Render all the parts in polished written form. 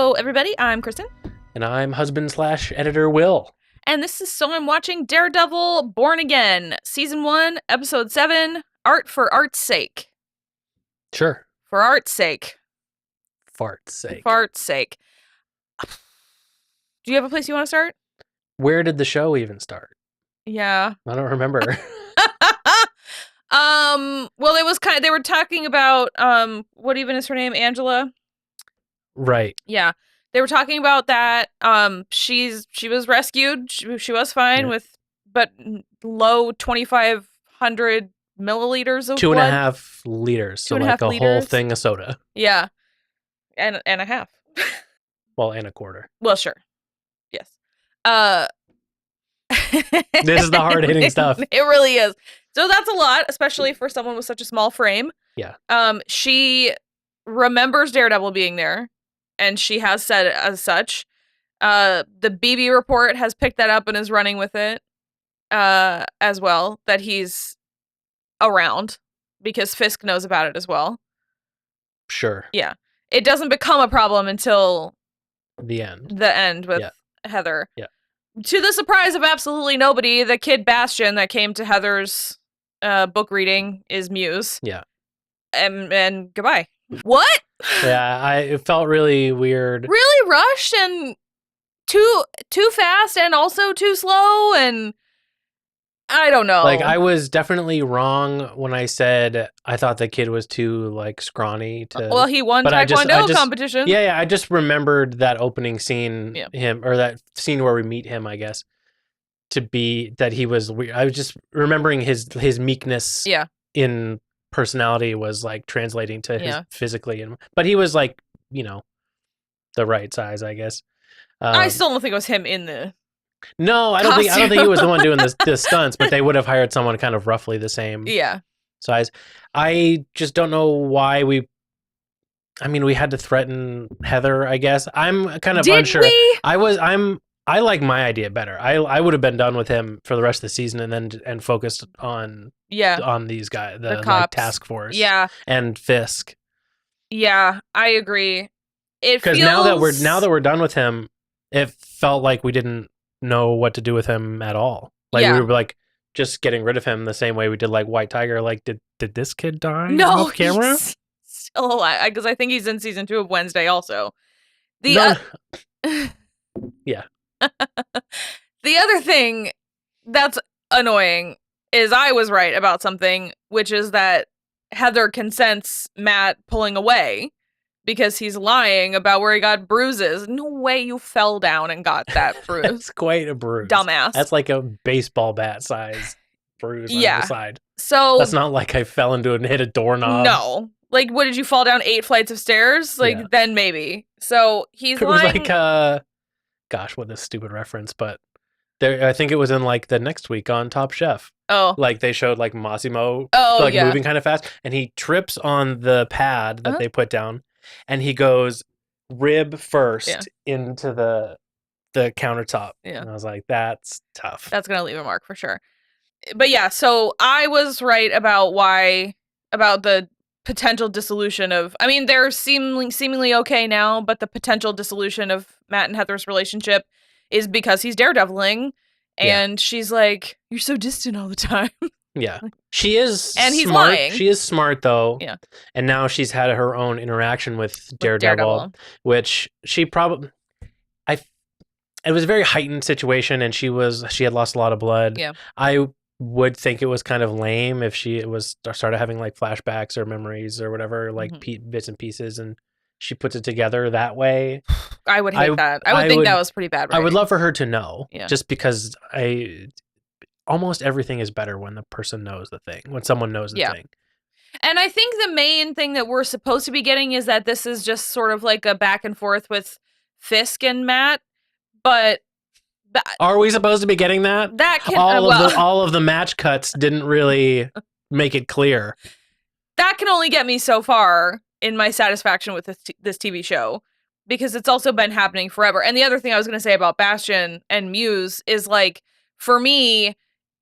Hello, everybody. I'm Kristen. And I'm husband/editor Will. And this is So I'm Watching Daredevil Born Again, Season 1, Episode 7, Art for Art's Sake. Sure. For art's sake. Fart's sake. Fart's sake. Do you have a place you want to start? Where did the show even start? Yeah. I don't remember. Well, it was they were talking about, what even is her name? Angela? Right. Yeah. They were talking about that. She was rescued. She was fine but low 2,500 milliliters of blood. 2.5 liters. So like a liters. whole thing of soda. Yeah. And a half. Well, and a quarter. Well, sure. Yes. This is the hard-hitting stuff. It really is. So that's a lot, especially for someone with such a small frame. Yeah. She remembers Daredevil being there, and she has said as such. The BB report has picked that up and is running with it as well, that he's around, because Fisk knows about it as well. Sure. Yeah. It doesn't become a problem until the end with Heather. Yeah. To the surprise of absolutely nobody, the kid Bastion that came to Heather's book reading is Muse. Yeah. And goodbye. What? Yeah, it felt really weird. Really rushed and too fast and also too slow, and I don't know. Like, I was definitely wrong when I said I thought the kid was too, like, scrawny to... Well, he won Taekwondo competition. Yeah, I just remembered that opening scene, or that scene where we meet him, I guess, to be that he was weird. I was just remembering his meekness in personality was, like, translating to his physically. But he was, like, the right size, I guess. I still don't think it was him in the... No, I don't think he was the one doing the stunts, but they would have hired someone kind of roughly the same size. I just don't know why we had to threaten Heather, I guess. I'm kind of unsure. We? I like my idea better. I would have been done with him for the rest of the season and focused on these guys, the cops. Like, task force. Yeah. And Fisk. Yeah, I agree. Because now that we're done with him, it felt like we didn't know what to do with him at all. Like, we were like just getting rid of him the same way we did like White Tiger. Like, did this kid die off camera? He's still alive, because I think he's in season 2 of Wednesday also. Yeah. The other thing that's annoying is I was right about something, which is that Heather can sense Matt pulling away because he's lying about where he got bruises. No way you fell down and got that bruise. That's quite a bruise. Dumbass. That's like a baseball bat size bruise on the side. So that's not like I fell into it and hit a doorknob. No. Like, what, did you fall down 8 flights of stairs? Like, then maybe. So he's lying. It was like, gosh, what a stupid reference, but I think it was in like the next week on Top Chef. Oh. Like, they showed like Massimo moving kind of fast, and he trips on the pad that they put down. And he goes rib first into the countertop. Yeah. And I was like, that's tough. That's going to leave a mark for sure. But yeah, so I was right about the potential dissolution of... I mean, they're seemingly okay now, but the potential dissolution of Matt and Heather's relationship is because he's daredeviling. And she's like, you're so distant all the time. Yeah. She is and he's smart. Lying. She is smart, though. Yeah. And now she's had her own interaction with Daredevil, which she probably... It was a very heightened situation, and she had lost a lot of blood. Yeah. I would think it was kind of lame if she started having like flashbacks or memories or whatever, like bits and pieces, and she puts it together that way. I would hate that. I would think that was pretty bad writing. I would love for her to know, just because almost everything is better when the person knows the thing, when someone knows the thing. And I think the main thing that we're supposed to be getting is that this is just sort of like a back and forth with Fisk and Matt, but... Are we supposed to be getting that? That can... all of the match cuts didn't really make it clear. That can only get me so far in my satisfaction with this TV show, because it's also been happening forever. And the other thing I was going to say about Bastion and Muse is, like, for me,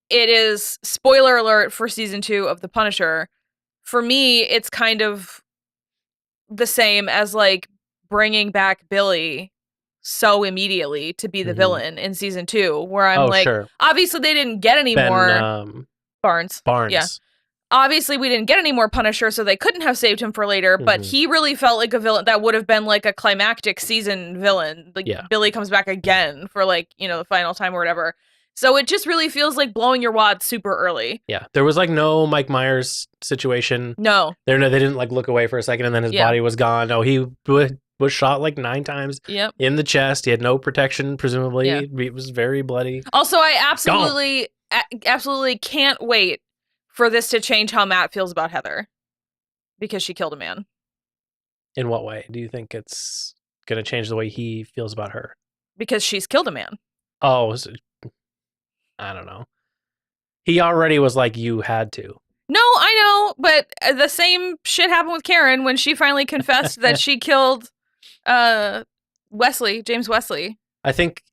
it is, spoiler alert for season 2 of The Punisher, for me, it's kind of the same as, like, bringing back Billy so immediately to be the villain in season 2, where I'm obviously they didn't get any more Barnes. Yeah. Obviously we didn't get any more Punisher, so they couldn't have saved him for later, but he really felt like a villain that would have been like a climactic season villain. Like Billy comes back again for like, the final time or whatever. So it just really feels like blowing your wad super early. Yeah. There was like no Mike Myers situation. No. They didn't like look away for a second and then his body was gone. No, he was shot like 9 times in the chest. He had no protection, presumably. It was very bloody. Also, I absolutely can't wait for this to change how Matt feels about Heather. Because she killed a man. In what way? Do you think it's going to change the way he feels about her? Because she's killed a man. Oh, I don't know. He already was like, you had to. No, I know, but the same shit happened with Karen when she finally confessed that she killed James Wesley. I think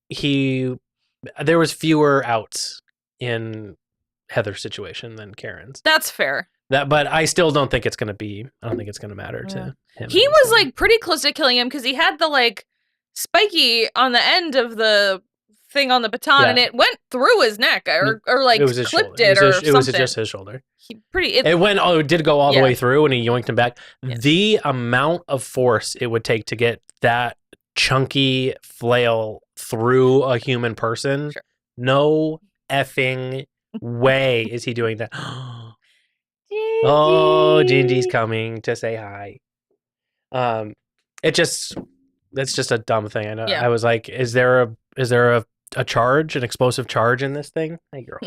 there was fewer outs in Heather's situation than Karen's. That's fair. But I still don't think it's going to matter to him. He was like pretty close to killing him because he had the like spiky on the end of the thing on the baton and it went through his neck or like clipped it or something. It was just his shoulder. It did go all the way through and he yoinked him back. Yeah. The amount of force it would take to get that chunky flail through a human person. Sure. No effing way is he doing that. Oh, Gingy's coming to say hi. That's just a dumb thing. I know. Yeah. I was like, is there a charge, an explosive charge in this thing? Hey, girl.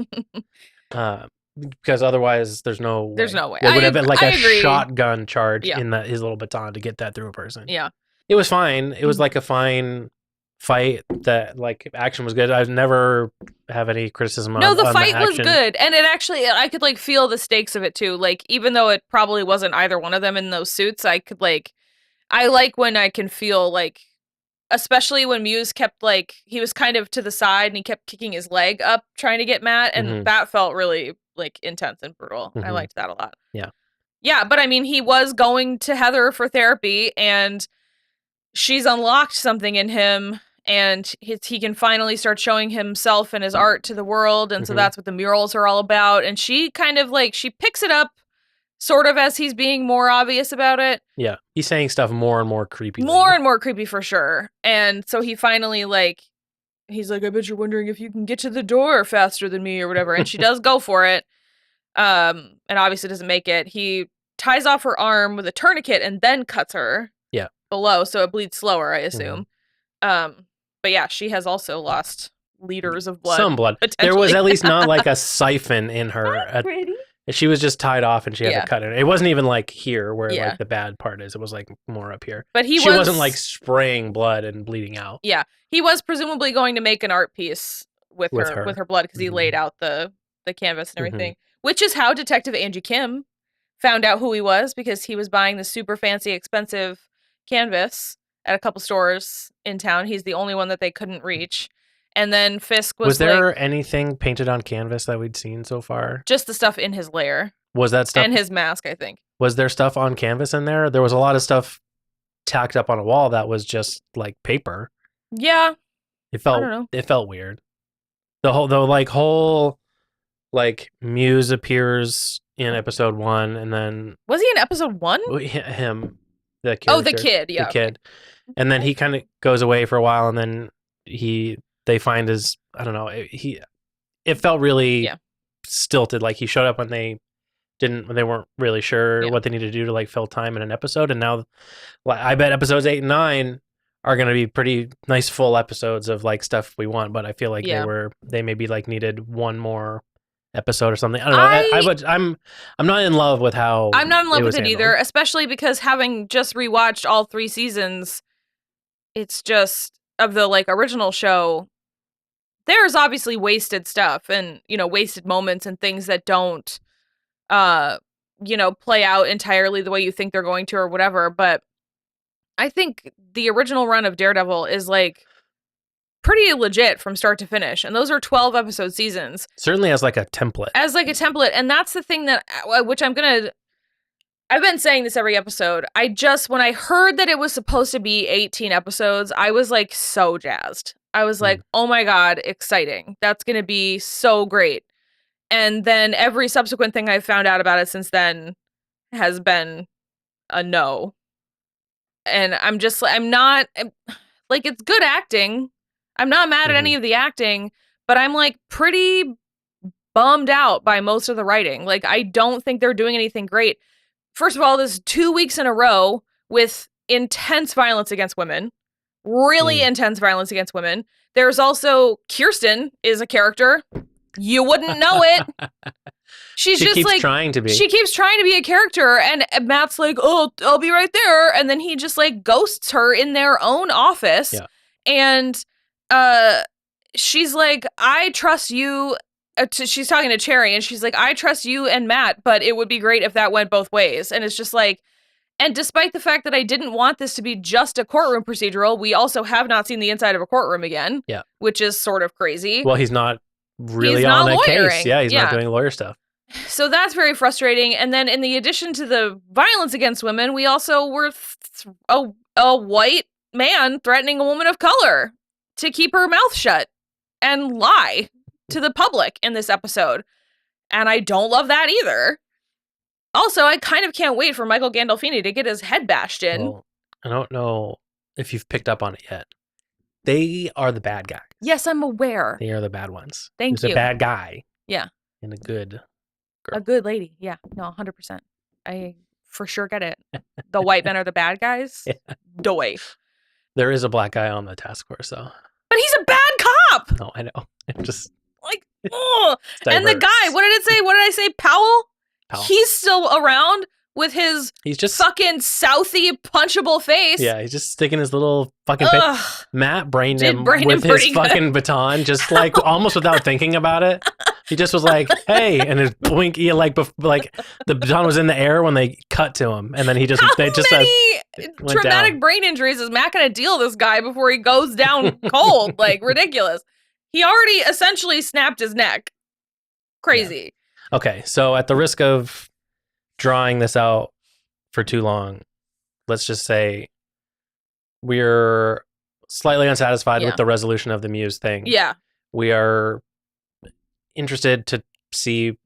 Because otherwise, there's no way. There's no way. It would have been like a shotgun charge in his little baton to get that through a person. Yeah. It was fine. It was like a fine fight. That like action was good. I've never have any criticism. No, the fight was good, and it actually I could like feel the stakes of it too. Like even though it probably wasn't either one of them in those suits, I could like when I can feel like. Especially when Muse kept like he was kind of to the side and he kept kicking his leg up trying to get Matt and that felt really like intense and brutal. I liked that a lot. Yeah. Yeah, but I mean he was going to Heather for therapy and she's unlocked something in him and he can finally start showing himself and his art to the world and so that's what the murals are all about and she kind of like she picks it up sort of as he's being more obvious about it. Yeah. He's saying stuff more and more creepy. More and more creepy for sure. And so he finally he's like, I bet you're wondering if you can get to the door faster than me or whatever. And she does go for it. And obviously doesn't make it. He ties off her arm with a tourniquet and then cuts her below. So it bleeds slower, I assume. But yeah, she has also lost liters of blood. Some blood. There was at least not like a siphon in her. Pretty. She was just tied off and she had to cut it. It wasn't even like here where like the bad part is. It was like more up here. But she wasn't like spraying blood and bleeding out. Yeah. He was presumably going to make an art piece with her blood because he laid out the canvas and everything. Which is how Detective Angie Kim found out who he was because he was buying the super fancy expensive canvas at a couple stores in town. He's the only one that they couldn't reach. And then Fisk was there anything painted on canvas that we'd seen so far? Just the stuff in his lair. Was that stuff? And his mask, I think. Was there stuff on canvas in there? There was a lot of stuff tacked up on a wall that was just like paper. Yeah. It felt weird. The whole Muse appears in episode 1 and then was he in episode 1? Him, the character. Oh, the kid, yeah. The kid. And then he kind of goes away for a while and then they find his, I don't know, it felt really stilted. Like he showed up when they weren't really sure what they needed to do to like fill time in an episode. And now I bet episodes 8 and 9 are going to be pretty nice full episodes of like stuff we want. But I feel like they maybe like needed one more episode or something. I don't know. I'm not in love with how I'm not in love with it either, especially because having just rewatched all 3 seasons, it's just of the like original show, there's obviously wasted stuff and, wasted moments and things that don't, play out entirely the way you think they're going to or whatever. But I think the original run of Daredevil is like pretty legit from start to finish. And those are 12 episode seasons. Certainly as like a template. And that's the thing that, which I'm going to I've been saying this every episode. When I heard that it was supposed to be 18 episodes, I was like so jazzed. I was like, oh my God, exciting. That's going to be so great. And then every subsequent thing I've found out about it since then has been a no. And I'm not, like, it's good acting. I'm not mad at any of the acting, but I'm like pretty bummed out by most of the writing. Like, I don't think they're doing anything great. First of all, this is 2 weeks in a row with intense violence against women. Really intense violence against women. There's also Kirsten is a character. You wouldn't know it. She keeps trying to be. She keeps trying to be a character, and Matt's like, "Oh, I'll be right there," and then he just like ghosts her in their own office. Yeah. And she's like, "I trust you." She's talking to Cherry, and she's like, "I trust you and Matt, but it would be great if that went both ways." And it's just like, and despite the fact that I didn't want this to be just a courtroom procedural, we also have not seen the inside of a courtroom again. Yeah, which is sort of crazy. Well, he's not really on a case. Yeah, he's not doing lawyer stuff. So that's very frustrating. And then in the addition to the violence against women, we also were a white man threatening a woman of color to keep her mouth shut and lie to the public in this episode. And I don't love that either. Also, I kind of can't wait for Michael Gandolfini to get his head bashed in. Well, I don't know if you've picked up on it yet. They are the bad guys. Yes, I'm aware. They are the bad ones. Thank you. There's a bad guy. Yeah. And a good girl. A good lady. Yeah. No, 100%. I for sure get it. The white men are the bad guys. Yeah. Doy. There is a black guy on the task force, though. But he's a bad cop. No, I know. I'm just like, ugh. And the guy, what did it say? What did I say? Powell? He's still around with his fucking Southie punchable face. Yeah, he's just sticking his little fucking face. Matt brained him with his fucking baton, just like almost without thinking about it. He just was like, "Hey," and his blink, like the baton was in the air when they cut to him, and then he just How many traumatic brain injuries is Matt gonna deal this guy before he goes down cold? Like, ridiculous. He already essentially snapped his neck. Crazy. Yeah. Okay, so at the risk of drawing this out for too long, let's just say we're slightly unsatisfied with the resolution of the Muse thing. Yeah. We are interested to see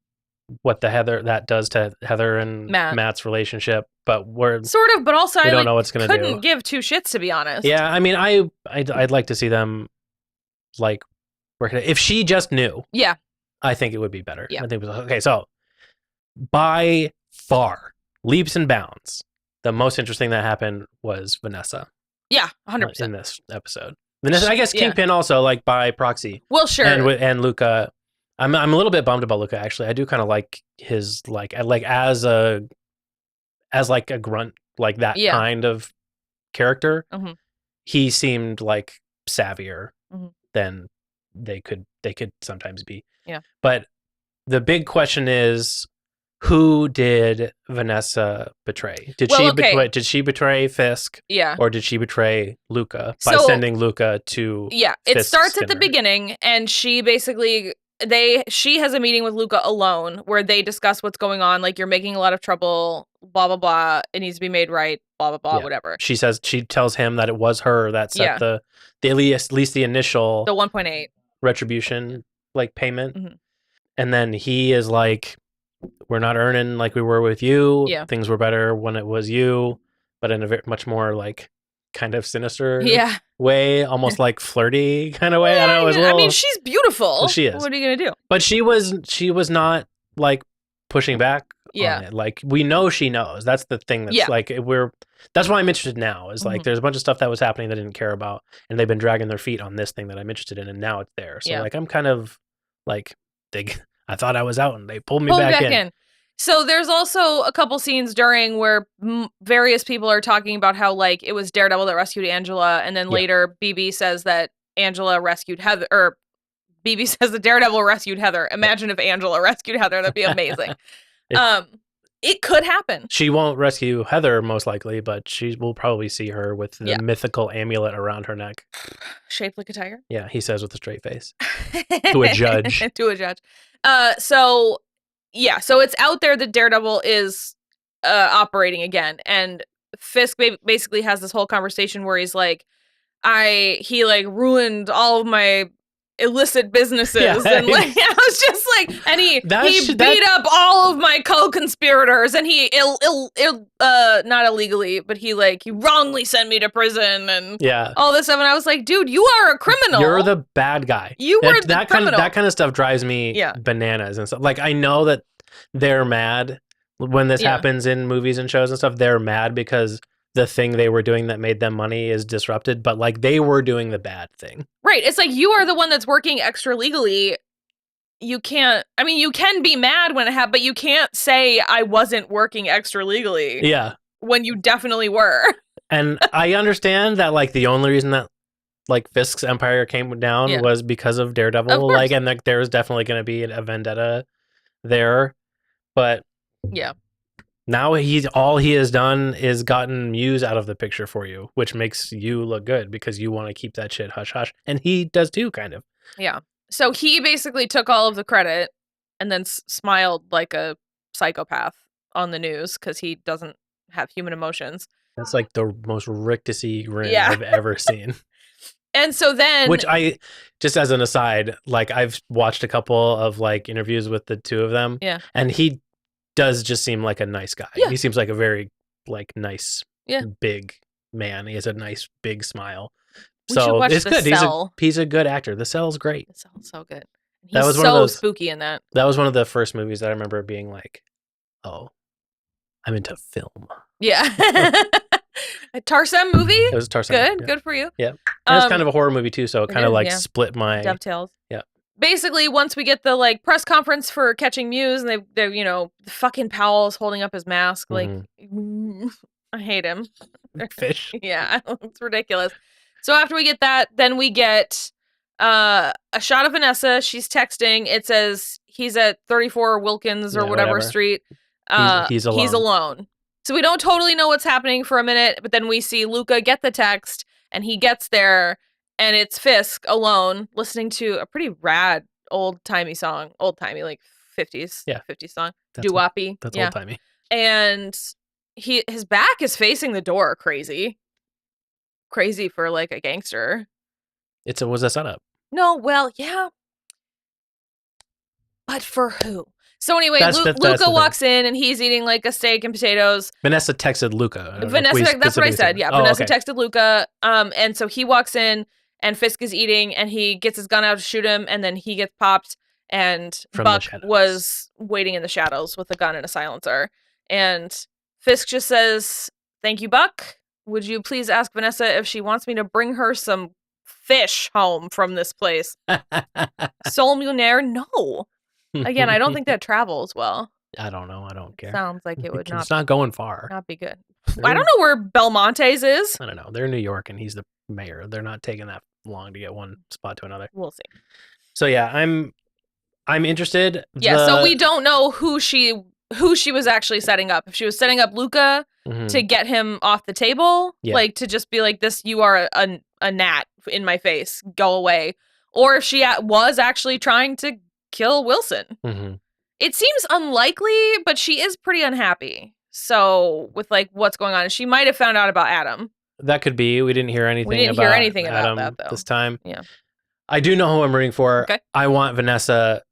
what that does to Heather and Matt's relationship, but we're sort of, but also we don't know what's going to do. Couldn't give two shits, to be honest. Yeah, I mean, I'd like to see them like work it. If she just knew. Yeah. I think it would be better. Yeah. I think okay. So, by far, leaps and bounds, the most interesting that happened was Vanessa. Yeah, 100% in this episode. Vanessa, I guess Kingpin also, like by proxy. Well, sure. And Luca, I'm a little bit bummed about Luca. Actually, I do kind of like his as a grunt, like that kind of character. Mm-hmm. He seemed like savvier than they could sometimes be. Yeah. But the big question is, who did Vanessa betray? Did she betray Fisk? Yeah. Or did she betray Luca by sending Luca to it starts at the beginning, and she basically she has a meeting with Luca alone where they discuss what's going on, like, you're making a lot of trouble, blah blah blah, it needs to be made right, blah blah blah, whatever. She tells him that it was her that set the at least the initial 1.8 retribution like payment. Mm-hmm. And then he is like, we're not earning like we were with you. Yeah. Things were better when it was you, but in a much more like kind of sinister way, almost like flirty kind of way. Yeah, I don't know. I mean, she's beautiful. Well, she is. What are you going to do? But she was not like pushing back on it. Like, we know she knows. That's the thing that's like, that's why I'm interested now is like, there's a bunch of stuff that was happening that I didn't care about, and they've been dragging their feet on this thing that I'm interested in, and now it's there. So like, I'm kind of like, I thought I was out and they pulled me back in. So there's also a couple scenes during where various people are talking about how like it was Daredevil that rescued Angela, and then later BB says that Angela rescued Heather, or BB says that Daredevil rescued Heather. Imagine if Angela rescued Heather, that'd be amazing. It could happen. She won't rescue Heather most likely, but she will probably see her with the mythical amulet around her neck. Shaped like a tiger? Yeah, he says with a straight face. To a judge. To a judge. So it's out there that Daredevil is operating again. And Fisk basically has this whole conversation where he's like, he like ruined all of my illicit businesses, and like I was just like, and he beat up all of my co-conspirators, and he not illegally, but he wrongly sent me to prison, and all this stuff. And I was like, dude, you are a criminal. You're the bad guy. You were the criminal. That kind of stuff drives me bananas and stuff. Like, I know that they're mad when this happens in movies and shows and stuff. They're mad because the thing they were doing that made them money is disrupted, but like they were doing the bad thing. Right. It's like, you are the one that's working extra legally. You can't, I mean, you can be mad when it happened, but you can't say I wasn't working extra legally. Yeah. When you definitely were. And I understand that like the only reason that like Fisk's empire came down was because of Daredevil. Like, and like there was definitely going to be a vendetta there, but now all he has done is gotten Muse out of the picture for you, which makes you look good because you want to keep that shit hush hush, and he does too, kind of. Yeah. So he basically took all of the credit and then smiled like a psychopath on the news because he doesn't have human emotions. That's like the most rictusy grin I've ever seen. And so then, which I, just as an aside, like I've watched a couple of like interviews with the two of them, and he does just seem like a nice guy. He seems like a very like nice, big man. He has a nice big smile. So it's good. He's a good actor. The Cell's great. The Cell's so good. He's so spooky in that. That was one of the first movies that I remember being like, oh, I'm into film. Yeah. A Tarsem movie? It was Tarsem. Good. Good for you. Yeah. And it's kind of a horror movie too, so it kind of like split my dovetails. Yeah. Basically, once we get the like press conference for catching Muse, and they're the fucking Powell's holding up his mask, like I hate him. Fish. Yeah, it's ridiculous. So after we get that, then we get a shot of Vanessa. She's texting. It says he's at 34 Wilkins or whatever street. He's alone. He's alone. So we don't totally know what's happening for a minute, but then we see Luca get the text, and he gets there, and it's Fisk alone listening to a pretty rad old-timey song. Old-timey, like 50s. Yeah. 50s song. Doo-woppy. That's old-timey. And his back is facing the door. Crazy for like a gangster. Was a setup. No, well, yeah. But for who? So anyway, Luca walks in, and he's eating like a steak and potatoes. Vanessa texted Luca. That's what I said. Yeah, Vanessa texted Luca. And so he walks in, and Fisk is eating, and he gets his gun out to shoot him, and then he gets popped, and Buck was waiting in the shadows with a gun and a silencer. And Fisk just says, "Thank you, Buck. Would you please ask Vanessa if she wants me to bring her some fish home from this place?" Soul Millionaire, no. Again, I don't think that travels well. I don't know. I don't care. Sounds like it would not. It's not going far. Not be good. I don't know where Belmonte's is. I don't know. They're in New York, and he's the mayor. They're not taking that long to get one spot to another. We'll see. So yeah, I'm interested. Yeah. So we don't know who she was actually setting up. If she was setting up Luca to get him off the table, like to just be like, "This, you are a gnat in my face. Go away," or if she was actually trying to kill Wilson. It seems unlikely, but she is pretty unhappy. So with like what's going on, she might have found out about Adam. That could be. We didn't hear anything about Adam that, though. This time. Yeah. I do know who I'm rooting for. Okay. I want Vanessa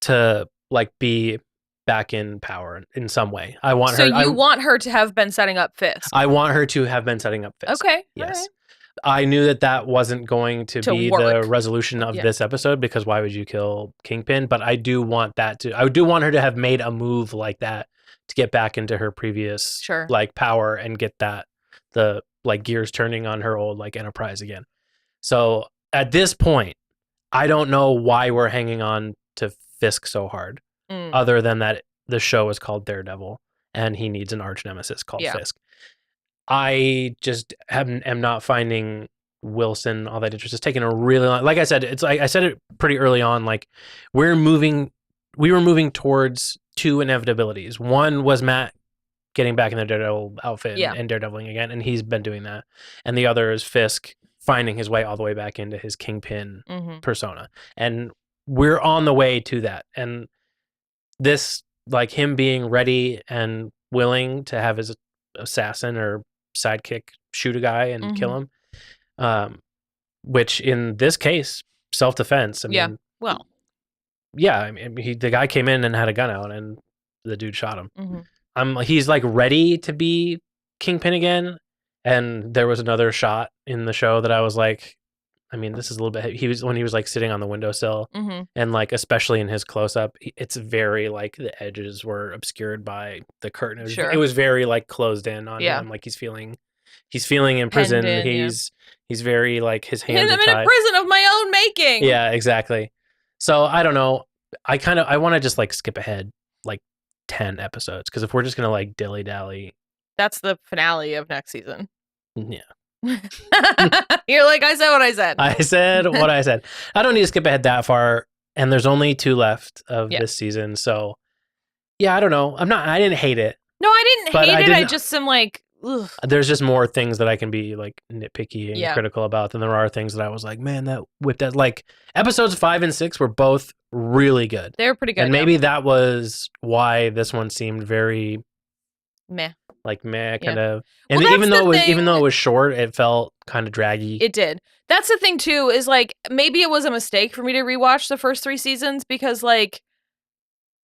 to like be back in power in some way. I want her. So you want her to have been setting up Fisk. I want her to have been setting up Fisk. Okay. Yes. Right. I knew that wasn't going to be the resolution of this episode, because why would you kill Kingpin? But I do want her to have made a move like that to get back into her previous like power and get the like gears turning on her old like enterprise again. So at this point, I don't know why we're hanging on to Fisk so hard, other than that the show is called Daredevil and he needs an arch nemesis called Fisk. I just am not finding Wilson all that interesting. It's taking a really long, like I said, it's like I said it pretty early on, like we were moving towards two inevitabilities. One was Matt getting back in the Daredevil outfit and Daredeviling again, and he's been doing that. And the other is Fisk finding his way all the way back into his Kingpin persona. And we're on the way to that. And this, like him being ready and willing to have his assassin or sidekick shoot a guy and kill him. Which in this case, self-defense. I mean, the guy came in and had a gun out, and the dude shot him. He's like ready to be Kingpin again, and there was another shot in the show that I was like, I mean, this is a little bit. When he was like sitting on the windowsill, and like especially in his close-up, it's very like the edges were obscured by the curtain. It was very like closed in on him, like he's feeling in prison. He's very like his hands are tied. I'm in a prison of my own making. Yeah, exactly. So I don't know. I want to just like skip ahead like 10 episodes, because if we're just gonna like dilly dally, that's the finale of next season. Yeah. You're like, I said what I said. I said what I said. I don't need to skip ahead that far, and there's only 2 left of this season. So yeah, I don't know. I didn't hate it. No, I didn't hate it. I just am like, ugh. There's just more things that I can be like nitpicky and critical about than there are things that I was like, man, that whipped that. Like episodes 5 and 6 were both really good. They were pretty good. And maybe that was why this one seemed very meh. Like meh, kind of. And even though it was short, it felt kind of draggy. It did. That's the thing too, is like maybe it was a mistake for me to rewatch the first 3 seasons, because like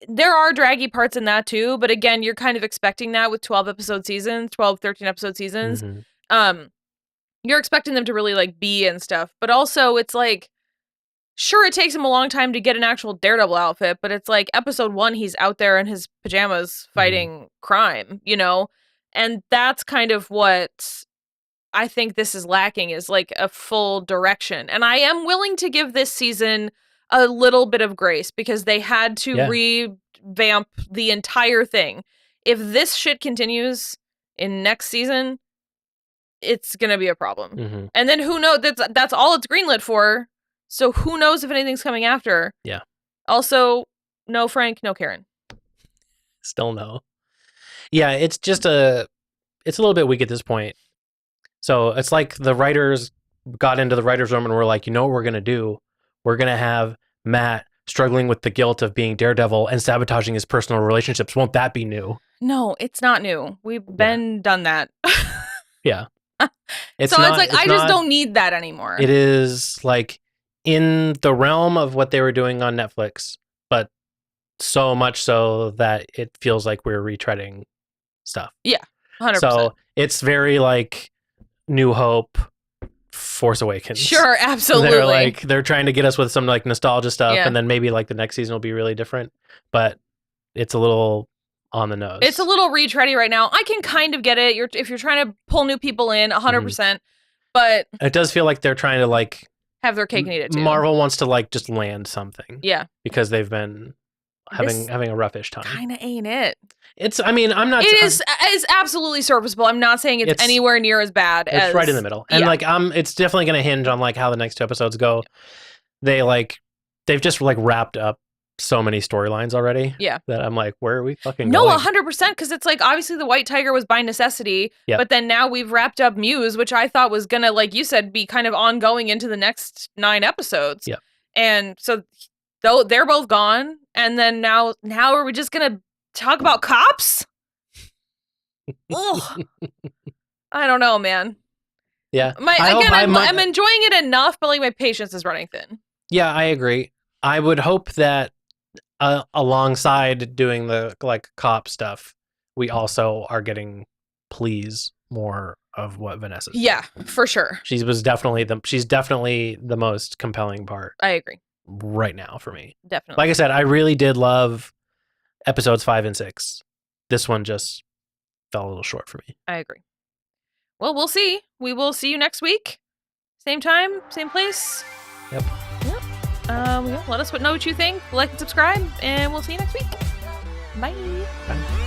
there are draggy parts in that too, but again, you're kind of expecting that with 13 episode seasons. You're expecting them to really like be and stuff, but also it's like, sure, it takes him a long time to get an actual Daredevil outfit, but it's like episode 1, he's out there in his pajamas fighting crime, you know? And that's kind of what I think this is lacking, is like a full direction. And I am willing to give this season a little bit of grace, because they had to revamp the entire thing. If this shit continues in next season, it's going to be a problem. And then who knows? That's all it's greenlit for. So who knows if anything's coming after? Yeah. Also, no Frank, no Karen. Still no. Yeah, it's just it's a little bit weak at this point. So it's like the writers got into the writer's room and were like, you know what we're going to do? We're going to have Matt struggling with the guilt of being Daredevil and sabotaging his personal relationships. Won't that be new? No, it's not new. We've done that. Yeah. It's like, I just don't need that anymore. It is like in the realm of what they were doing on Netflix, but so much so that it feels like we're retreading stuff. Yeah, 100%. So it's very like New Hope, Force Awakens. Sure, absolutely. They're trying to get us with some like nostalgia stuff, and then maybe like the next season will be really different, but it's a little on the nose. It's a little retready right now. I can kind of get it. If you're trying to pull new people in, 100%, but it does feel like they're trying to like have their cake and eat it too. Marvel wants to like just land something. Yeah. Because they've been having a roughish time. Kind of ain't it. I'm not. It is absolutely serviceable. I'm not saying it's anywhere near as bad as. It's right in the middle. And it's definitely going to hinge on like how the next 2 episodes go. They've just like wrapped up so many storylines already. Yeah. That I'm like, where are we fucking going? No, 100%. Because it's like, obviously the White Tiger was by necessity. Yep. But then now we've wrapped up Muse, which I thought was going to, like you said, be kind of ongoing into the next 9 episodes. Yeah. And so though they're both gone. And then now are we just going to talk about cops? Ugh. I don't know, man. Yeah. I'm enjoying it enough, but like my patience is running thin. Yeah, I agree. I would hope that alongside doing the like cop stuff, we also are getting more of what Vanessa's doing. Yeah, for sure. She's definitely the most compelling part. I agree. Right now for me. Definitely. Like I said, I really did love episodes 5 and 6. This one just fell a little short for me. I agree. Well, we'll see. We will see you next week. Same time, same place. Yep. Let us know what you think. Like and subscribe, and we'll see you next week. Bye. Bye.